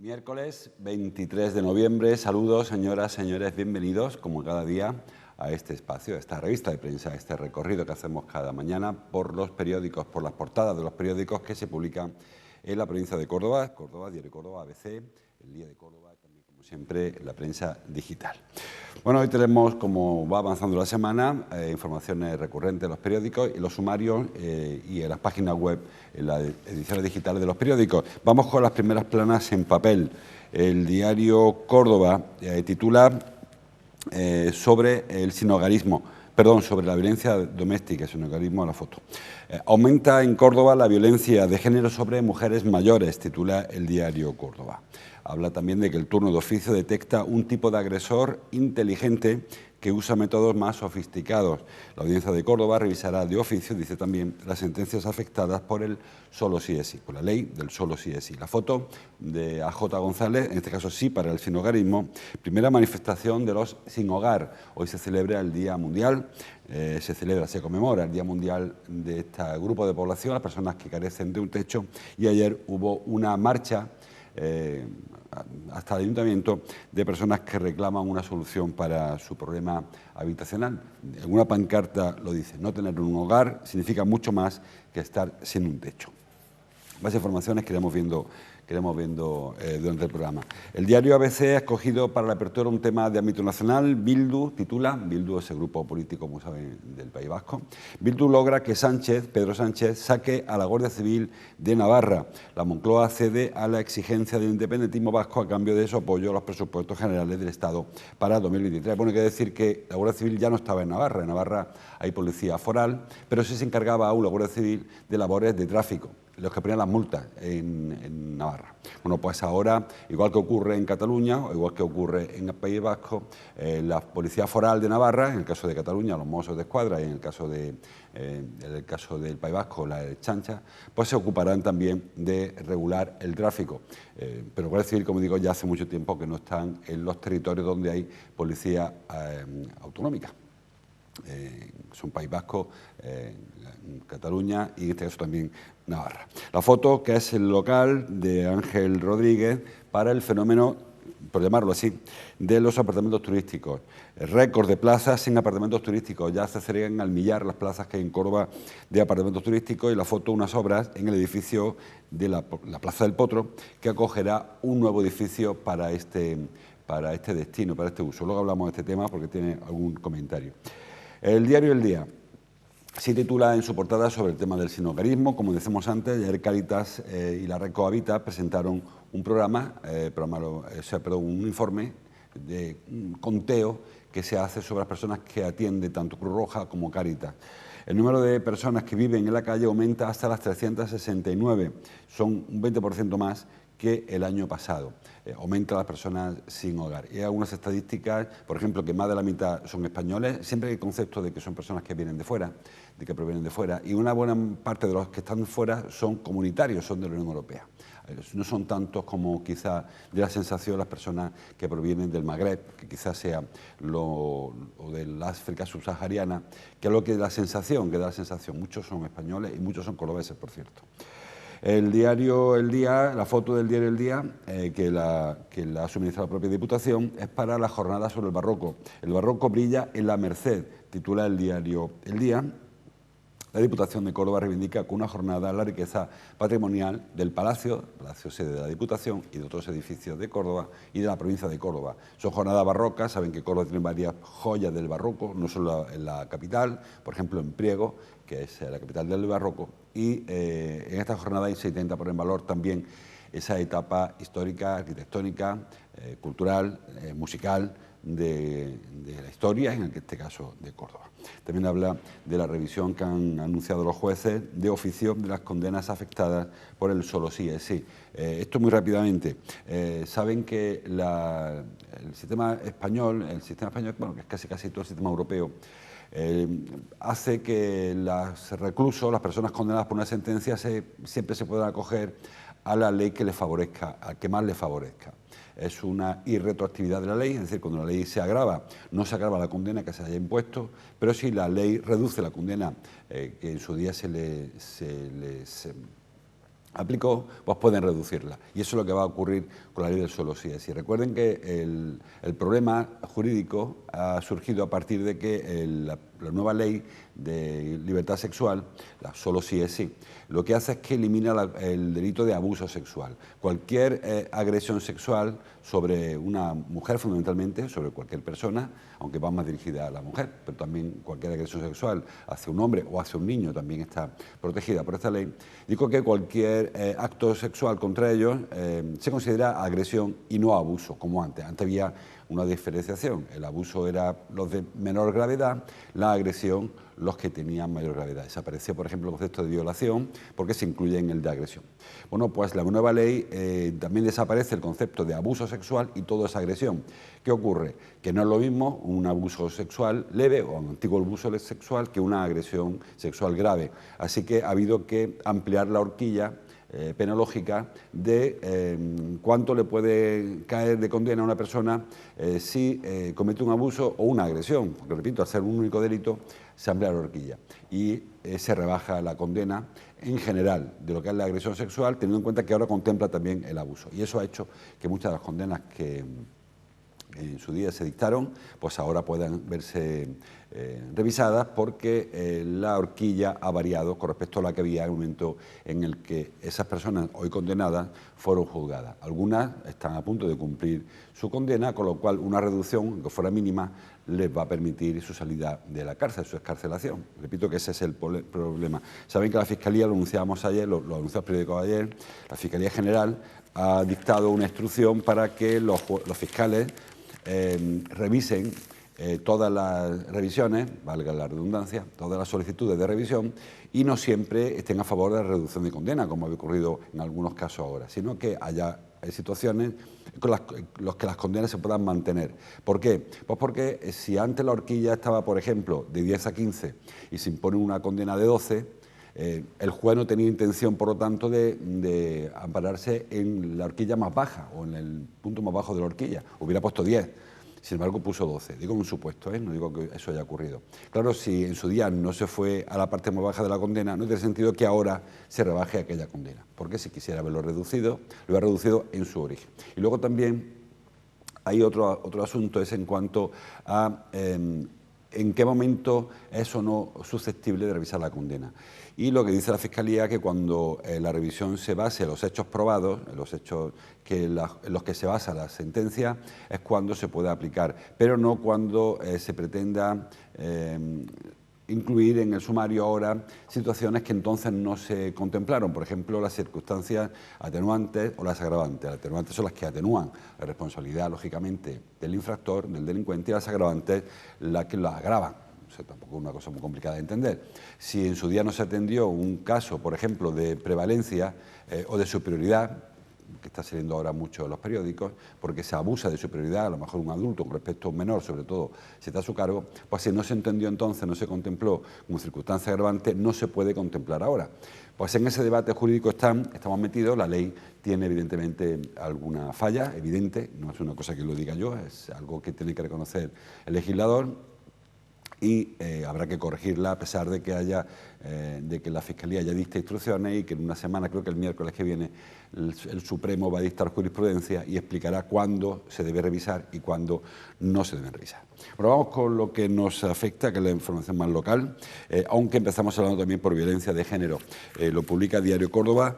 Miércoles 23 de noviembre, saludos señoras, señores, bienvenidos como cada día a este espacio, a esta revista de prensa, a este recorrido que hacemos cada mañana por los periódicos, por las portadas de los periódicos que se publican en la provincia de Córdoba, Diario Córdoba, ABC, El Día de Córdoba, también como siempre la prensa digital. Bueno, hoy tenemos, como va avanzando la semana, informaciones recurrentes de los periódicos y los sumarios y en las páginas web, en las ediciones digitales de los periódicos. Vamos con las primeras planas en papel. El diario Córdoba titula sobre el sinhogarismo, sobre la violencia doméstica, sinhogarismo a la foto. Aumenta en Córdoba la violencia de género sobre mujeres mayores, titula el diario Córdoba. Habla también de que el turno de oficio detecta un tipo de agresor inteligente que usa métodos más sofisticados. La Audiencia de Córdoba revisará de oficio, dice también, las sentencias afectadas por el solo sí es sí, por la ley del solo sí es sí. La foto de AJ González, en este caso sí para el sinhogarismo, primera manifestación de los sin hogar. Hoy se celebra el Día Mundial, se conmemora el Día Mundial de este grupo de población, las personas que carecen de un techo, y ayer hubo una marcha hasta el ayuntamiento de personas que reclaman una solución para su problema habitacional. En una pancarta lo dice: no tener un hogar significa mucho más que estar sin un techo. Más informaciones que iremos viendo durante el programa. El diario ABC ha escogido para la apertura un tema de ámbito nacional. Bildu titula, Bildu es el grupo político, como saben, del País Vasco. Bildu logra que Pedro Sánchez, saque a la Guardia Civil de Navarra. La Moncloa cede a la exigencia del independentismo vasco a cambio de su apoyo a los presupuestos generales del Estado para 2023. Bueno, hay que decir que la Guardia Civil ya no estaba en Navarra. En Navarra hay policía foral, pero sí se encargaba aún la Guardia Civil de labores de tráfico, los que ponían las multas en Navarra. Bueno, pues ahora, igual que ocurre en Cataluña, o igual que ocurre en el País Vasco, la Policía Foral de Navarra, en el caso de Cataluña, los Mossos de Escuadra, y en el caso del País Vasco, la Chancha, pues se ocuparán también de regular el tráfico. Pero Guardia Civil, como digo, ya hace mucho tiempo que no están en los territorios donde hay policía autonómica. Son País Vasco, Cataluña y en este caso también Navarra. La foto, que es el local de Ángel Rodríguez para el fenómeno, por llamarlo así, de los apartamentos turísticos. Récord de plazas en apartamentos turísticos. Ya se acercan al millar las plazas que hay en Córdoba de apartamentos turísticos, y la foto, unas obras en el edificio de la Plaza del Potro, que acogerá un nuevo edificio para este destino, para este uso. Luego hablamos de este tema porque tiene algún comentario. El diario El Día sí titula en su portada sobre el tema del sinhogarismo. Como decimos antes, ayer Cáritas y la Red Cohabitat presentaron un un informe de un conteo que se hace sobre las personas que atiende tanto Cruz Roja como Cáritas. El número de personas que viven en la calle aumenta hasta las 369, son un 20% más que el año pasado. Aumenta las personas sin hogar. Y hay algunas estadísticas, por ejemplo, que más de la mitad son españoles. Siempre hay el concepto de que son personas que vienen de fuera, de que provienen de fuera, y una buena parte de los que están fuera son comunitarios, son de la Unión Europea. No son tantos como quizá de la sensación las personas que provienen del Magreb, que quizás sea o del África subsahariana, que es lo que da la sensación, Muchos son españoles y muchos son cordobeses, por cierto. El diario El Día, la foto del diario El Día, que la ha suministrado la propia Diputación, es para la jornada sobre el barroco. El barroco brilla en la Merced, titula el diario El Día. La Diputación de Córdoba reivindica con una jornada la riqueza patrimonial del Palacio sede de la Diputación, y de otros edificios de Córdoba y de la provincia de Córdoba. Son jornadas barrocas, saben que Córdoba tiene varias joyas del barroco, no solo en la capital, por ejemplo en Priego, que es la capital del barroco, y en esta jornada se intenta poner en valor también esa etapa histórica, arquitectónica, cultural, musical, de la historia, en este caso de Córdoba. También habla de la revisión que han anunciado los jueces de oficio de las condenas afectadas por el solo sí es sí. Esto muy rápidamente. Saben que el sistema español, bueno, que es casi todo el sistema europeo, hace que los reclusos, las personas condenadas por una sentencia, siempre se puedan acoger a la ley que les favorezca, a que más les favorezca. Es una irretroactividad de la ley, es decir, cuando la ley se agrava, no se agrava la condena que se haya impuesto, pero si la ley reduce la condena que en su día se les aplicó, pues pueden reducirla. Y eso es lo que va a ocurrir con la ley del solo sí es sí. Recuerden que el problema jurídico ha surgido a partir de que la nueva ley de libertad sexual, la solo sí es sí, lo que hace es que elimina el delito de abuso sexual. Cualquier agresión sexual sobre una mujer, fundamentalmente, sobre cualquier persona, aunque va más dirigida a la mujer, pero también cualquier agresión sexual hacia un hombre o hacia un niño también está protegida por esta ley. Digo que cualquier acto sexual contra ellos se considera agresión y no abuso, como antes. Antes había una diferenciación. El abuso era los de menor gravedad, la agresión los que tenían mayor gravedad. Desapareció, por ejemplo, el concepto de violación porque se incluye en el de agresión. Bueno, pues la nueva ley también desaparece el concepto de abuso sexual y todo es agresión. ¿Qué ocurre? Que no es lo mismo un abuso sexual leve o un antiguo abuso sexual que una agresión sexual grave. Así que ha habido que ampliar la horquilla penológica de cuánto le puede caer de condena a una persona si comete un abuso o una agresión, porque repito, al ser un único delito se amplía la horquilla y se rebaja la condena en general de lo que es la agresión sexual, teniendo en cuenta que ahora contempla también el abuso, y eso ha hecho que muchas de las condenas que en su día se dictaron, pues ahora puedan verse revisadas porque la horquilla ha variado con respecto a la que había en el momento en el que esas personas hoy condenadas fueron juzgadas. Algunas están a punto de cumplir su condena, con lo cual una reducción, aunque fuera mínima, les va a permitir su salida de la cárcel, su excarcelación. Repito que ese es el problema. Saben que la Fiscalía, lo anunciábamos ayer, lo anunció el periódico ayer, la Fiscalía General ha dictado una instrucción para que los fiscales revisen todas las revisiones, valga la redundancia, todas las solicitudes de revisión y no siempre estén a favor de la reducción de condena, como ha ocurrido en algunos casos ahora, sino que haya situaciones con las que las condenas se puedan mantener. ¿Por qué? Pues porque si antes la horquilla estaba, por ejemplo, de 10 a 15 y se impone una condena de 12, el juez no tenía intención, por lo tanto, de ampararse en la horquilla más baja o en el punto más bajo de la horquilla. Hubiera puesto 10. Sin embargo, puso 12. Digo un supuesto, no digo que eso haya ocurrido. Claro, si en su día no se fue a la parte más baja de la condena, no tiene sentido que ahora se rebaje aquella condena, porque si quisiera haberlo reducido, lo hubiera reducido en su origen. Y luego también hay otro asunto, es en cuanto a en qué momento es o no susceptible de revisar la condena. Y lo que dice la Fiscalía es que cuando la revisión se base en los hechos probados, en los hechos en los que se basa la sentencia, es cuando se puede aplicar, pero no cuando se pretenda incluir en el sumario ahora situaciones que entonces no se contemplaron, por ejemplo, las circunstancias atenuantes o las agravantes. Las atenuantes son las que atenúan la responsabilidad, lógicamente, del infractor, del delincuente, y las agravantes las que las agravan. O sea, tampoco es una cosa muy complicada de entender. Si en su día no se atendió un caso, por ejemplo, de prevalencia o de superioridad, que está saliendo ahora mucho en los periódicos, porque se abusa de superioridad, a lo mejor un adulto con respecto a un menor, sobre todo si está a su cargo, pues si no se entendió entonces, no se contempló como circunstancia agravante, no se puede contemplar ahora. Pues en ese debate jurídico estamos metidos, la ley tiene evidentemente alguna falla, evidente, no es una cosa que lo diga yo, es algo que tiene que reconocer el legislador, y habrá que corregirla a pesar de que de que la Fiscalía ya dicta instrucciones y que en una semana, creo que el miércoles que viene, el Supremo va a dictar jurisprudencia y explicará cuándo se debe revisar y cuándo no se debe revisar. Bueno, vamos con lo que nos afecta, que es la información más local, aunque empezamos hablando también por violencia de género. Lo publica Diario Córdoba,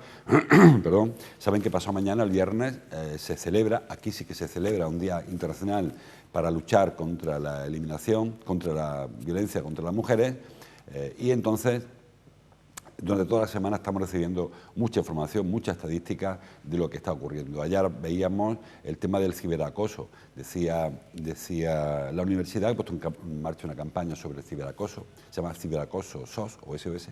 perdón. Saben que pasado mañana, el viernes, se celebra, aquí sí que se celebra un Día Internacional para luchar contra la eliminación, contra la violencia contra las mujeres, y entonces durante toda la semana estamos recibiendo mucha información, mucha estadística de lo que está ocurriendo. Ayer veíamos el tema del ciberacoso. Decía la universidad, ha puesto en marcha una campaña sobre el ciberacoso, se llama Ciberacoso SOS o SOS.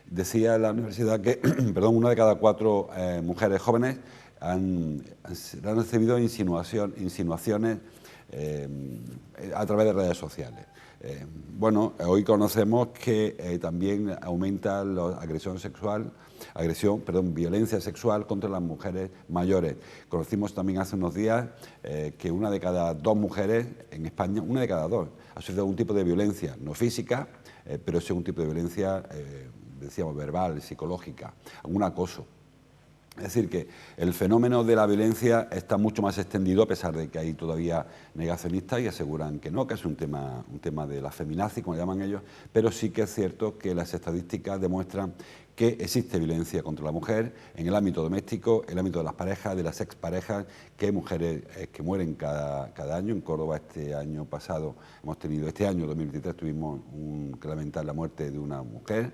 Decía la universidad que perdón, 1 de cada 4 mujeres jóvenes han recibido insinuaciones a través de redes sociales. Bueno, hoy conocemos que también aumenta la violencia sexual contra las mujeres mayores. Conocimos también hace unos días que 1 de cada 2 mujeres en España, 1 de cada 2, ha sufrido algún tipo de violencia, no física, pero sí un tipo de violencia, decíamos, verbal, psicológica, algún acoso. Es decir, que el fenómeno de la violencia está mucho más extendido, a pesar de que hay todavía negacionistas y aseguran que no, que es un tema de la feminazi, como llaman ellos, pero sí que es cierto que las estadísticas demuestran que existe violencia contra la mujer en el ámbito doméstico, en el ámbito de las parejas, de las exparejas, que hay mujeres que mueren cada año. En Córdoba este año pasado este año 2023 tuvimos que lamentar la muerte de una mujer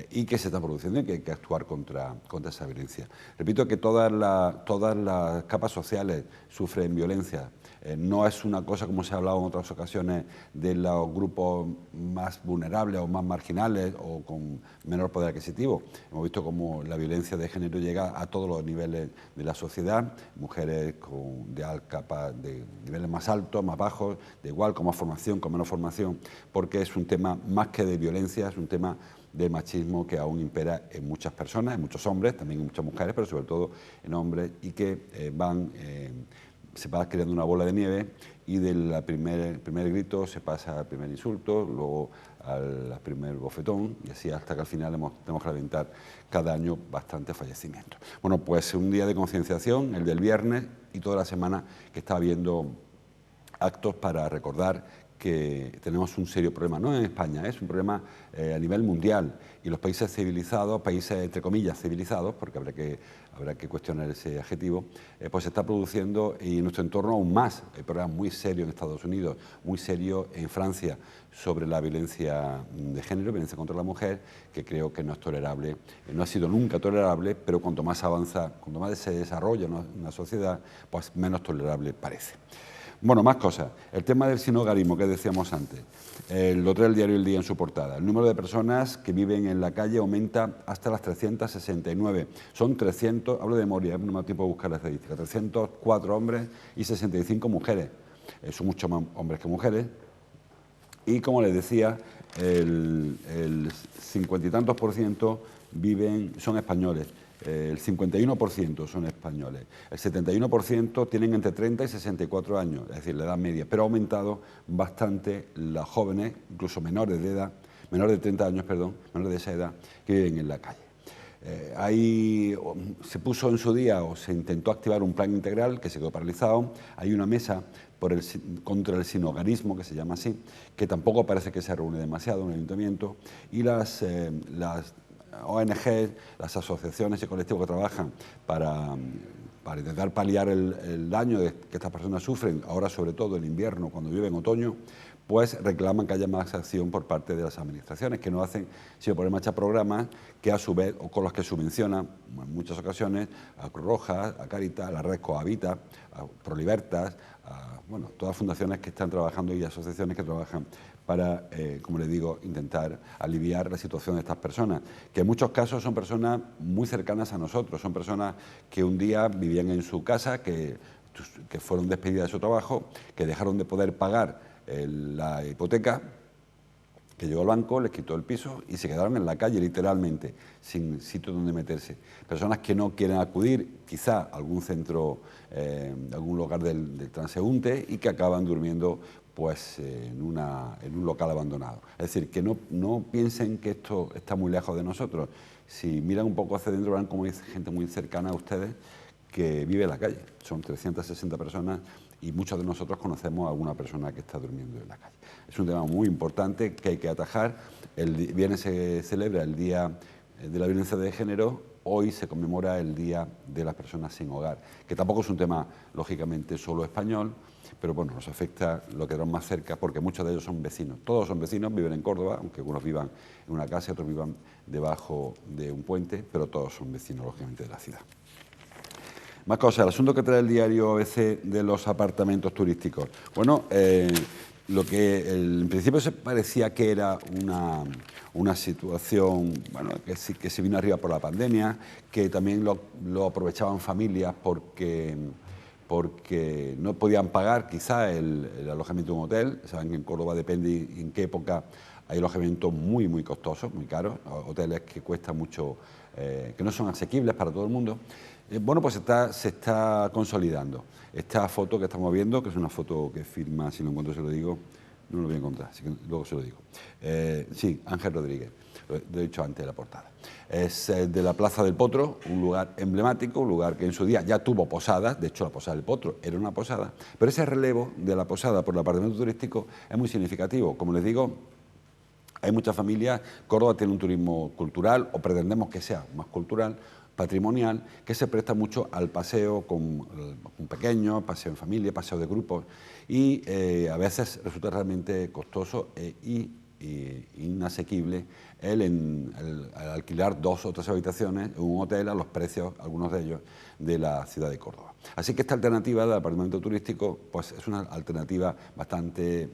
y que se está produciendo y que hay que actuar contra esa violencia. Repito que todas las capas sociales sufren violencia. No es una cosa, como se ha hablado en otras ocasiones, de los grupos más vulnerables o más marginales o con menor poder adquisitivo. Hemos visto cómo la violencia de género llega a todos los niveles de la sociedad, mujeres de niveles más altos, más bajos, de igual, con más formación, con menos formación, porque es un tema más que de violencia, es un tema del machismo que aún impera en muchas personas, en muchos hombres, también en muchas mujeres, pero sobre todo en hombres, y que se va creando una bola de nieve y del primer grito se pasa al primer insulto, luego al primer bofetón y así hasta que al final tenemos que lamentar cada año bastantes fallecimientos. Bueno, pues un día de concienciación, el del viernes y toda la semana que está habiendo actos para recordar que tenemos un serio problema, no en España, es un problema a nivel mundial, y los países civilizados, países entre comillas civilizados, porque habrá que cuestionar ese adjetivo, pues se está produciendo, y en nuestro entorno aún más. Hay problemas muy serios en Estados Unidos, muy serios en Francia, sobre la violencia de género, violencia contra la mujer, que creo que no es tolerable, no ha sido nunca tolerable, pero cuanto más avanza, cuanto más se desarrolla una sociedad, pues menos tolerable parece. Bueno, más cosas. El tema del sinhogarismo que decíamos antes. Lo trae el diario El Día en su portada. El número de personas que viven en la calle aumenta hasta las 369. Son 300, hablo de memoria, no me da tiempo de buscar la estadística, 304 hombres y 65 mujeres. Son muchos más hombres que mujeres. Y como les decía, el 50 y tantos % son españoles. El 51% son españoles, el 71% tienen entre 30 y 64 años, es decir, la edad media, pero ha aumentado bastante las jóvenes, incluso menores de edad, menores de 30 años, perdón, menores de esa edad, que viven en la calle. Ahí se puso en su día o se intentó activar un plan integral que se quedó paralizado. Hay una mesa contra el sinhogarismo, que se llama así, que tampoco parece que se reúne demasiado en el ayuntamiento, y las ONG, las asociaciones y colectivos que trabajan para intentar paliar el daño que estas personas sufren, ahora sobre todo en invierno, cuando llueve en otoño, pues reclaman que haya más acción por parte de las administraciones, que no hacen sino poner en marcha programas que a su vez, o con los que subvencionan en muchas ocasiones a Cruz Roja, a Cáritas, a la red Cohabita, a Prolibertas, bueno, todas fundaciones que están trabajando y asociaciones que trabajan para, como les digo, intentar aliviar la situación de estas personas, que en muchos casos son personas muy cercanas a nosotros, son personas que un día vivían en su casa, que fueron despedidas de su trabajo, que dejaron de poder pagar la hipoteca, que llegó al banco, les quitó el piso y se quedaron en la calle, literalmente, sin sitio donde meterse. Personas que no quieren acudir quizá a algún centro, algún lugar del transeúnte, y que acaban durmiendo pues en un local abandonado. Es decir, que no piensen que esto está muy lejos de nosotros. Si miran un poco hacia adentro, verán como hay gente muy cercana a ustedes que vive en la calle. Son 360 personas y muchos de nosotros conocemos a alguna persona que está durmiendo en la calle. Es un tema muy importante que hay que atajar. El viernes se celebra el Día de la Violencia de Género hoy se conmemora el Día de las Personas Sin Hogar, que tampoco es un tema, lógicamente, solo español, pero bueno, nos afecta lo que tenemos más cerca, porque muchos de ellos son vecinos. Todos son vecinos, viven en Córdoba, aunque algunos vivan en una casa y otros vivan debajo de un puente, pero todos son vecinos, lógicamente, de la ciudad. Más cosas, el asunto que trae el diario ABC de los apartamentos turísticos. Bueno, lo que en principio se parecía que era una situación, bueno, que se vino arriba por la pandemia, que también lo aprovechaban familias porque no podían pagar quizá el alojamiento de un hotel. Saben que en Córdoba depende en qué época hay alojamientos muy, muy costosos, muy caros, hoteles que cuestan mucho, que no son asequibles para todo el mundo. Bueno, pues se está consolidando. Esta foto que estamos viendo, que es una foto que firma, si lo encuentro se lo digo, no lo voy a encontrar, así que luego se lo digo. Sí, Ángel Rodríguez, lo he dicho antes de la portada. Es de la Plaza del Potro, un lugar emblemático, un lugar que en su día ya tuvo posadas, de hecho la Posada del Potro era una posada, pero ese relevo de la posada por el apartamento turístico es muy significativo. Como les digo, hay muchas familias, Córdoba tiene un turismo cultural, o pretendemos que sea más cultural, patrimonial, que se presta mucho al paseo con pequeños, paseo en familia, paseo de grupos, y a veces resulta realmente costoso e inasequible el alquilar 2 o 3 habitaciones en un hotel a los precios, algunos de ellos, de la ciudad de Córdoba. Así que esta alternativa del apartamento turístico pues es una alternativa bastante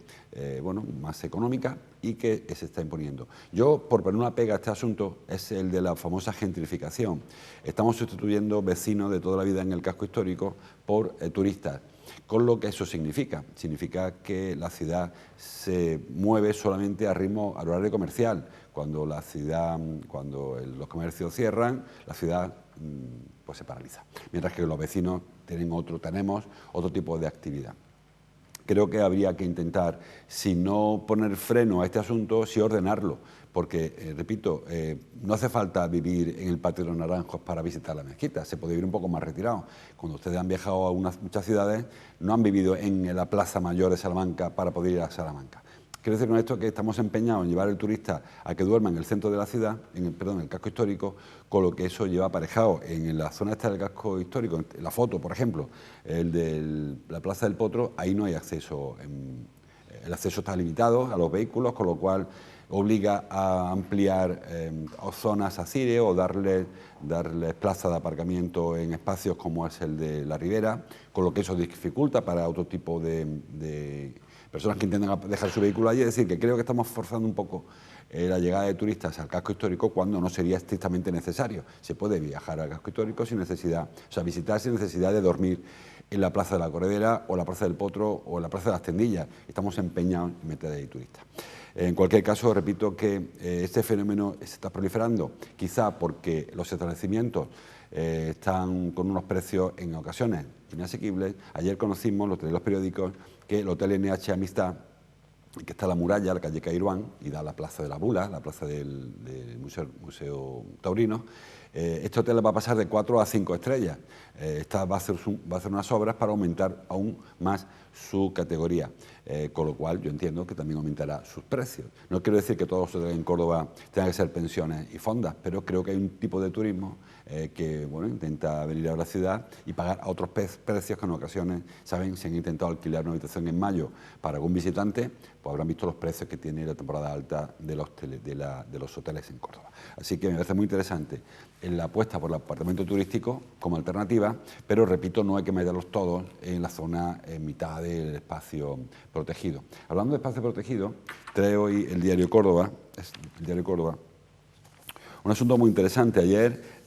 bueno, más económica y que se está imponiendo. Yo, por poner una pega a este asunto, es el de la famosa gentrificación. Estamos sustituyendo vecinos de toda la vida en el casco histórico por turistas, con lo que eso significa. Significa que la ciudad se mueve solamente a ritmo, al horario comercial. Cuando la ciudad, los comercios cierran, la ciudad pues se paraliza. Mientras que los vecinos tenemos otro tipo de actividad. Creo que habría que intentar, si no poner freno a este asunto, sí ordenarlo, porque, repito, no hace falta vivir en el Patio de los Naranjos para visitar la mezquita, se puede vivir un poco más retirado. Cuando ustedes han viajado a muchas ciudades, no han vivido en la Plaza Mayor de Salamanca para poder ir a Salamanca. Quiero decir con esto que estamos empeñados en llevar al turista a que duerma en el centro de la ciudad, en el casco histórico, con lo que eso lleva aparejado. En la zona esta del casco histórico, en la foto, por ejemplo, el de la Plaza del Potro, ahí no hay acceso. El acceso está limitado a los vehículos, con lo cual obliga a ampliar zonas ACIRE o darles plaza de aparcamiento en espacios como es el de la Ribera, con lo que eso dificulta para otro tipo de personas que intentan dejar su vehículo allí. Es decir, que creo que estamos forzando un poco la llegada de turistas al casco histórico cuando no sería estrictamente necesario. Se puede viajar al casco histórico sin necesidad, o sea, visitar sin necesidad de dormir en la Plaza de la Corredera o la Plaza del Potro o la Plaza de las Tendillas. Estamos empeñados en meter ahí turistas. En cualquier caso, repito que este fenómeno se está proliferando, quizá porque los establecimientos están con unos precios en ocasiones inasequibles. Ayer conocimos, lo traen los periódicos, que el Hotel NH Amistad, que está en la muralla, la calle Cairuán, y da la Plaza de la Bula, la plaza del Museo Taurino. Este hotel va a pasar de 4 a 5 estrellas. Va a hacer unas obras para aumentar aún más su categoría, con lo cual yo entiendo que también aumentará sus precios. No quiero decir que todos los hoteles en Córdoba tengan que ser pensiones y fondas, pero creo que hay un tipo de turismo que bueno, intenta venir a la ciudad y pagar a otros precios que en ocasiones, saben, si han intentado alquilar una habitación en mayo para algún visitante, pues habrán visto los precios que tiene la temporada alta de los hoteles en Córdoba. Así que me parece muy interesante la apuesta por el apartamento turístico como alternativa, pero repito, no hay que meterlos todos en la zona en mitad del espacio protegido. Hablando de espacio protegido, trae hoy el diario Córdoba, un asunto muy interesante. Ayer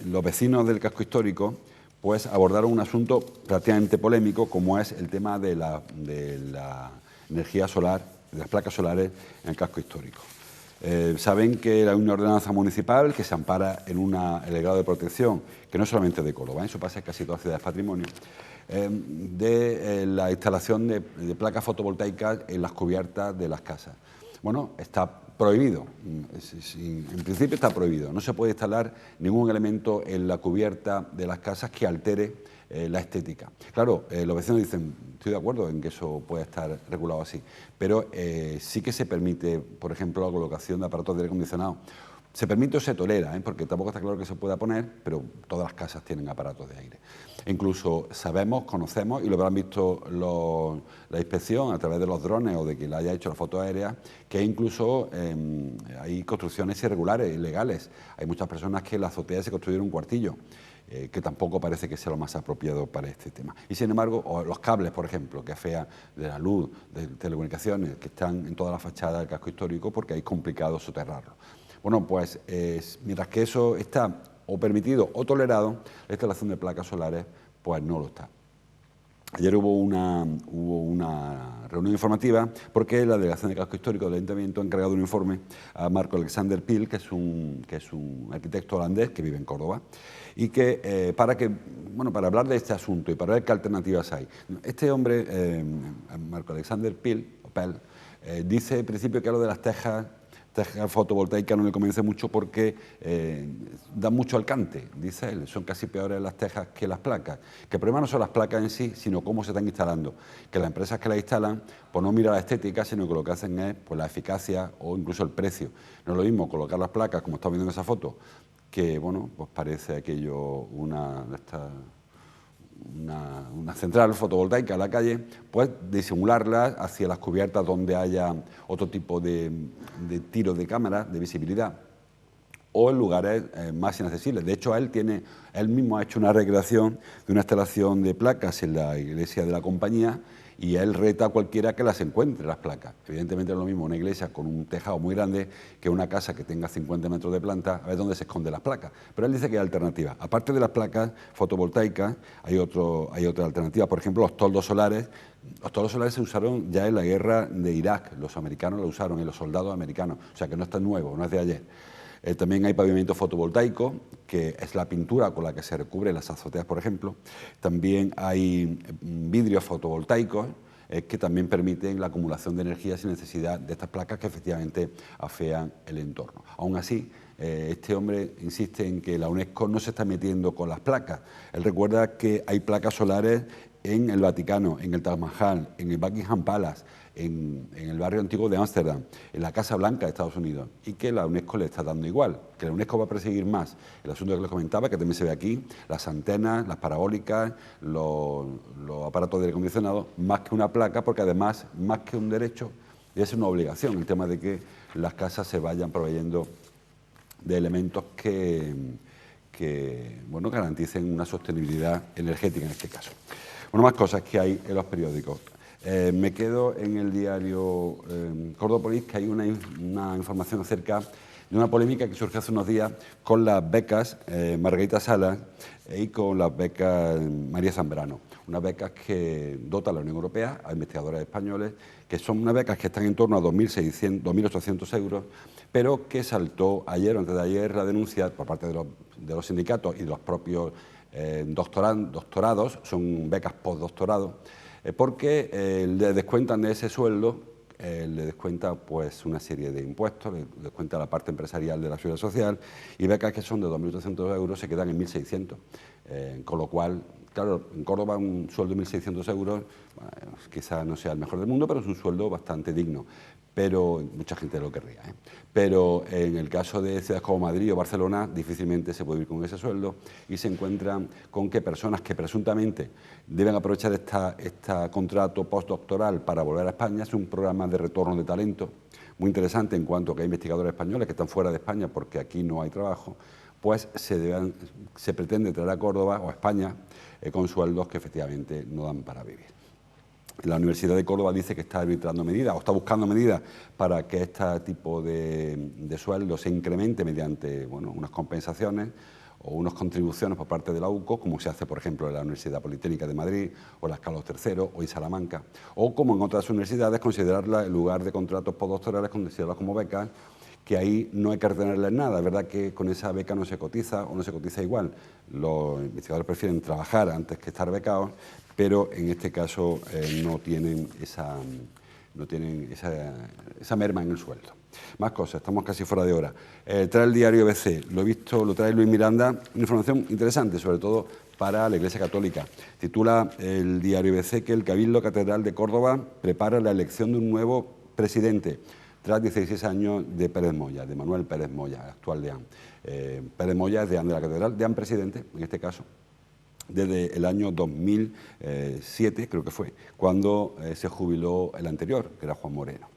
los vecinos del casco histórico pues abordaron un asunto prácticamente polémico, como es el tema de la energía solar, de las placas solares en el casco histórico. Saben que hay una ordenanza municipal que se ampara en el grado de protección, que no solamente de Córdoba, eso pasa en casi todas las ciudades de patrimonio, de la instalación de placas fotovoltaicas en las cubiertas de las casas. Bueno, está prohibido, en principio está prohibido, no se puede instalar ningún elemento en la cubierta de las casas que altere la estética. Claro, los vecinos dicen, estoy de acuerdo en que eso puede estar regulado así, pero sí que se permite, por ejemplo, la colocación de aparatos de aire acondicionado Se permite o se tolera, porque tampoco está claro que se pueda poner, pero todas las casas tienen aparatos de aire. E incluso sabemos, conocemos, y lo habrán visto la inspección a través de los drones o de quien le haya hecho la foto aérea, que incluso hay construcciones irregulares, ilegales. Hay muchas personas que en la azotea se construyeron un cuartillo, que tampoco parece que sea lo más apropiado para este tema. Y sin embargo, o los cables, por ejemplo, que afean de la luz, de telecomunicaciones, que están en toda la fachada del casco histórico porque es complicado soterrarlo. Bueno, pues mientras que eso está o permitido o tolerado, la instalación de placas solares pues no lo está. Ayer hubo una reunión informativa porque la Delegación de Casco Histórico del Ayuntamiento ha encargado un informe a Marco Alexander Pil, que es un arquitecto holandés que vive en Córdoba, y que para hablar de este asunto y para ver qué alternativas hay. Este hombre, Marco Alexander Pil, dice en principio que lo de las tejas fotovoltaicas no le convence mucho porque dan mucho al cante, dice él, son casi peores las tejas que las placas, que el problema no son las placas en sí, sino cómo se están instalando, que las empresas que las instalan pues no miran la estética, sino que lo que hacen es pues, la eficacia o incluso el precio. No es lo mismo colocar las placas, como estamos viendo en esa foto, que bueno, pues parece aquello una central fotovoltaica en la calle, pues disimularla hacia las cubiertas donde haya otro tipo de tiro de cámara, de visibilidad, o en lugares más inaccesibles. De hecho, él mismo ha hecho una recreación de una instalación de placas en la iglesia de la compañía y él reta a cualquiera que las encuentre, las placas. Evidentemente es lo mismo una iglesia con un tejado muy grande que una casa que tenga 50 metros de planta, a ver dónde se esconden las placas. Pero él dice que hay alternativas. Aparte de las placas fotovoltaicas, hay otra alternativa. Por ejemplo, los toldos solares. Los toldos solares se usaron ya en la guerra de Irak. Los americanos lo usaron y los soldados americanos. O sea que no es tan nuevo, no es de ayer. También hay pavimento fotovoltaico, que es la pintura con la que se recubren las azoteas, por ejemplo. También hay vidrios fotovoltaicos que también permiten la acumulación de energía sin necesidad de estas placas que efectivamente afean el entorno. Aún así, este hombre insiste en que la UNESCO no se está metiendo con las placas. Él recuerda que hay placas solares en el Vaticano, en el Taj Mahal, en el Buckingham Palace, en el barrio antiguo de Ámsterdam, en la Casa Blanca de Estados Unidos, y que la UNESCO le está dando igual, que la UNESCO va a perseguir más el asunto que les comentaba, que también se ve aquí, las antenas, las parabólicas, los aparatos de aire acondicionado, más que una placa, porque además, más que un derecho, es una obligación el tema de que las casas se vayan proveyendo de elementos que garanticen una sostenibilidad energética en este caso. Bueno, más cosas que hay en los periódicos. Me quedo en el diario Córdoba, que hay una información acerca de una polémica que surgió hace unos días con las becas Margarita Salas y con las becas María Zambrano. Unas becas que dota la Unión Europea a investigadores españoles, que son unas becas que están en torno a 2.800 euros, pero que saltó ayer o antes de ayer la denuncia por parte de los sindicatos y de los propios doctorados, son becas postdoctorado, porque le descuentan de ese sueldo, le descuenta pues una serie de impuestos, le descuenta la parte empresarial de la seguridad social, y becas que son de 2.800 euros se quedan en 1.600, con lo cual, claro, en Córdoba un sueldo de 1.600 euros quizás no sea el mejor del mundo, pero es un sueldo bastante digno. Pero mucha gente lo querría, Pero en el caso de ciudades como Madrid o Barcelona difícilmente se puede vivir con ese sueldo y se encuentran con que personas que presuntamente deben aprovechar este contrato postdoctoral para volver a España. Es un programa de retorno de talento muy interesante en cuanto a que hay investigadores españoles que están fuera de España porque aquí no hay trabajo, pues se pretende traer a Córdoba o a España con sueldos que efectivamente no dan para vivir. La Universidad de Córdoba dice que está arbitrando medidas o está buscando medidas para que este tipo de sueldos se incremente mediante unas compensaciones o unas contribuciones por parte de la UCO, como se hace, por ejemplo, en la Universidad Politécnica de Madrid o en la Carlos III o en Salamanca, o como en otras universidades, considerarla en lugar de contratos postdoctorales, considerarlas como becas, que ahí no hay que retenerles nada. Es verdad que con esa beca no se cotiza o no se cotiza igual. Los investigadores prefieren trabajar antes que estar becados, pero en este caso no tienen esa merma en el sueldo. Más cosas, estamos casi fuera de hora. Trae el diario ABC, lo trae Luis Miranda, una información interesante, sobre todo para la Iglesia Católica. Titula el diario ABC que el Cabildo Catedral de Córdoba prepara la elección de un nuevo presidente. tras 16 años de Pérez Moya, de Manuel Pérez Moya, actual deán. Pérez Moya es deán de la Catedral, deán presidente, en este caso, desde el año 2007, creo que fue, cuando se jubiló el anterior, que era Juan Moreno.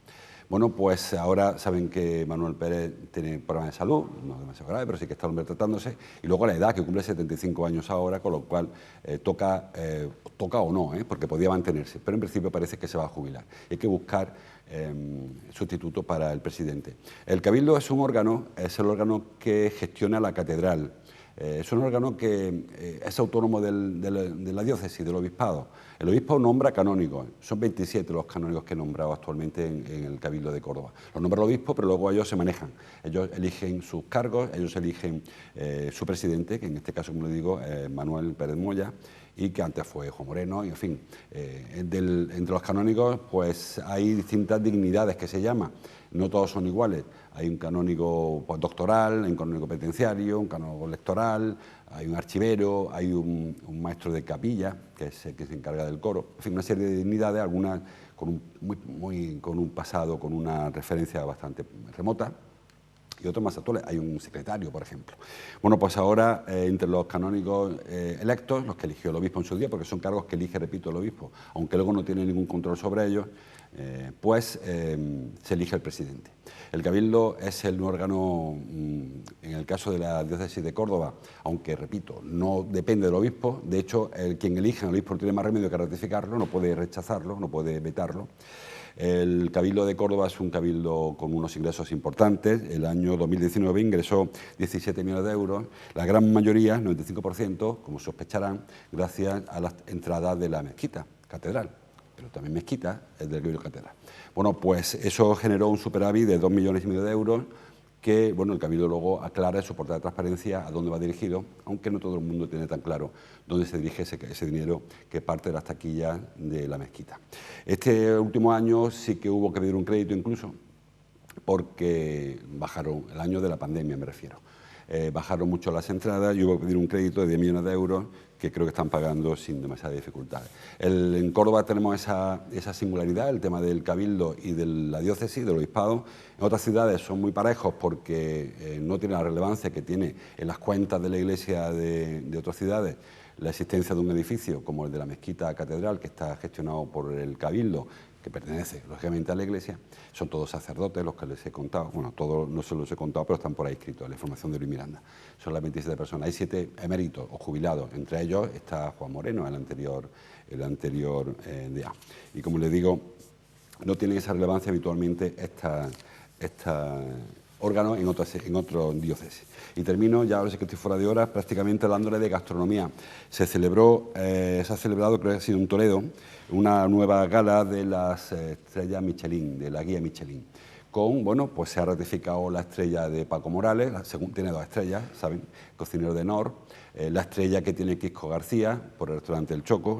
Bueno, pues ahora saben que Manuel Pérez tiene problemas de salud, no demasiado grave, pero sí que está el hombre tratándose, y luego la edad, que cumple 75 años ahora, con lo cual toca o no, porque podía mantenerse, pero en principio parece que se va a jubilar. Hay que buscar sustituto para el presidente. El Cabildo es un órgano, es el órgano que gestiona la catedral. Es un órgano que es autónomo de la diócesis, del obispado. El obispo nombra canónigos, son 27 los canónigos que he nombrado actualmente en el Cabildo de Córdoba. Los nombra el obispo, pero luego ellos se manejan. Ellos eligen sus cargos, ellos eligen su presidente, que en este caso, como le digo, Manuel Pérez Moya, y que antes fue Juan Moreno, y en fin. Entre los canónigos pues hay distintas dignidades que se llaman, no todos son iguales. Hay un canónigo doctoral, hay un canónigo penitenciario, un canónigo lectoral, hay un archivero, hay un maestro de capilla, que es el que se encarga del coro. En fin, una serie de dignidades, algunas con un pasado, con una referencia bastante remota, y otros más actuales. Hay un secretario, por ejemplo. Bueno, pues ahora, entre los canónigos electos, los que eligió el obispo en su día, porque son cargos que elige, repito, el obispo, aunque luego no tiene ningún control sobre ellos, se elige el presidente. El Cabildo es el órgano, en el caso de la diócesis de Córdoba, aunque, repito, no depende del obispo. De hecho, quien elige al obispo no tiene más remedio que ratificarlo, no puede rechazarlo, no puede vetarlo. El Cabildo de Córdoba es un cabildo con unos ingresos importantes. El año 2019 ingresó 17 millones de euros, la gran mayoría, 95%, como sospecharán, gracias a las entradas de la mezquita catedral, pero también mezquita es del Cabildo Catedral. Bueno, pues eso generó un superávit de 2,5 millones de euros que, bueno, el Cabildo luego aclara en su portal de transparencia a dónde va dirigido, aunque no todo el mundo tiene tan claro dónde se dirige ese dinero que parte de las taquillas de la mezquita. Este último año sí que hubo que pedir un crédito incluso, porque bajaron, el año de la pandemia me refiero, bajaron mucho las entradas y hubo que pedir un crédito de 10 millones de euros que creo que están pagando sin demasiadas dificultades. En Córdoba tenemos esa singularidad, el tema del Cabildo y de la diócesis, del obispado. En otras ciudades son muy parejos porque no tiene la relevancia que tiene en las cuentas de la iglesia de otras ciudades la existencia de un edificio como el de la Mezquita Catedral, que está gestionado por el Cabildo, que pertenece lógicamente a la iglesia. Son todos sacerdotes los que les he contado, bueno, todos no se los he contado, pero están por ahí escritos en la información de Luis Miranda. Son las 27 personas, hay 7 eméritos o jubilados, entre ellos está Juan Moreno, el anterior deán. Y como les digo, no tienen esa relevancia habitualmente esta órganos en otras diócesis. Y termino, ya ahora sí que estoy fuera de hora, prácticamente hablándole de gastronomía. Se ha celebrado, creo que ha sido en Toledo, una nueva gala de las estrellas Michelin, de la guía Michelin. Bueno, pues se ha ratificado la estrella de Paco Morales, tiene 2 estrellas, ¿saben? Cocinero de honor. La estrella que tiene Quisco García, por el restaurante El Choco,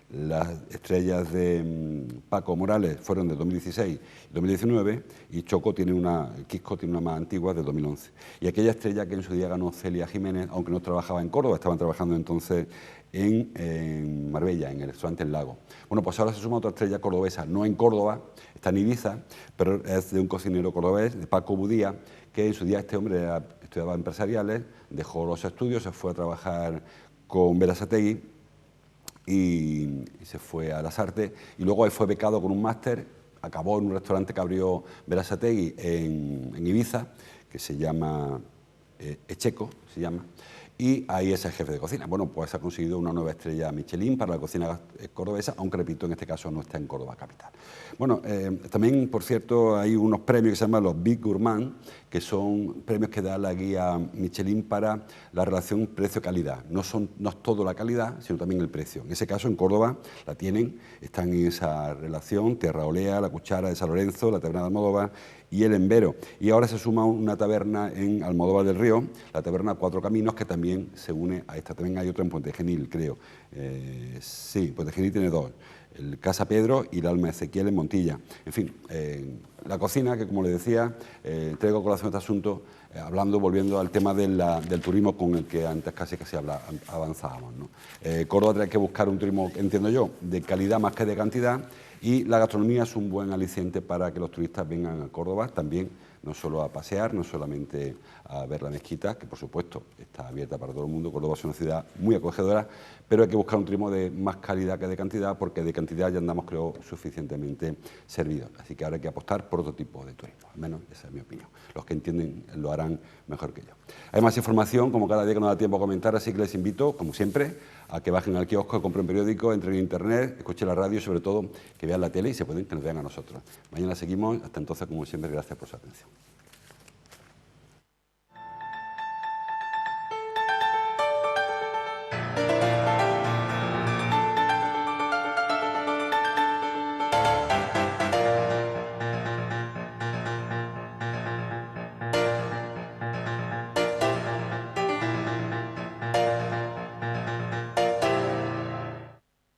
las estrellas de Paco Morales fueron de 2016 y 2019 y Quisco tiene una más antigua de 2011. Y aquella estrella que en su día ganó Celia Jiménez, aunque no trabajaba en Córdoba, estaban trabajando entonces en Marbella, en el restaurante El Lago. Bueno, pues ahora se suma otra estrella cordobesa, no en Córdoba, está en Ibiza, pero es de un cocinero cordobés, de Paco Budía, que en su día este hombre estudiaba empresariales, dejó los estudios, se fue a trabajar con Berasategui, y se fue a las artes y luego él fue becado con un máster, acabó en un restaurante que abrió Berasategui en Ibiza, que se llama Echeco, se llama, y ahí es el jefe de cocina. Bueno, pues ha conseguido una nueva estrella Michelin para la cocina cordobesa, aunque repito, en este caso no está en Córdoba capital. Bueno, también, por cierto, hay unos premios que se llaman los Big Gourmand, que son premios que da la guía Michelin para la relación precio-calidad. No es todo la calidad, sino también el precio. En ese caso, en Córdoba la tienen, están en esa relación, Tierra Olea, La Cuchara de San Lorenzo, la Taberna de Almodóvar y el Embero. Y ahora se suma una taberna en Almodóvar del Río, la Taberna Cuatro Caminos, que también se une a esta. También hay otra en Puente Genil, creo. Sí, Puente Genil tiene 2. El Casa Pedro y el Alma Ezequiel en Montilla. En fin, la cocina, que como les decía, traigo a colación este asunto, volviendo al tema del turismo con el que antes casi avanzábamos, ¿no? Córdoba tiene que buscar un turismo, entiendo yo, de calidad más que de cantidad, Y la gastronomía es un buen aliciente para que los turistas vengan a Córdoba también, no solo a pasear, no solamente a ver la mezquita, que por supuesto está abierta para todo el mundo. Córdoba es una ciudad muy acogedora, pero hay que buscar un turismo de más calidad que de cantidad, porque de cantidad ya andamos, creo, suficientemente servidos. Así que ahora hay que apostar por otro tipo de turismo, al menos esa es mi opinión. Los que entienden lo harán mejor que yo. Hay más información, como cada día que no da tiempo a comentar, así que les invito, como siempre, a que bajen al kiosco, compren periódico, entren en internet, escuchen la radio y sobre todo que vean la tele y se pueden que nos vean a nosotros. Mañana seguimos, hasta entonces, como siempre, gracias por su atención.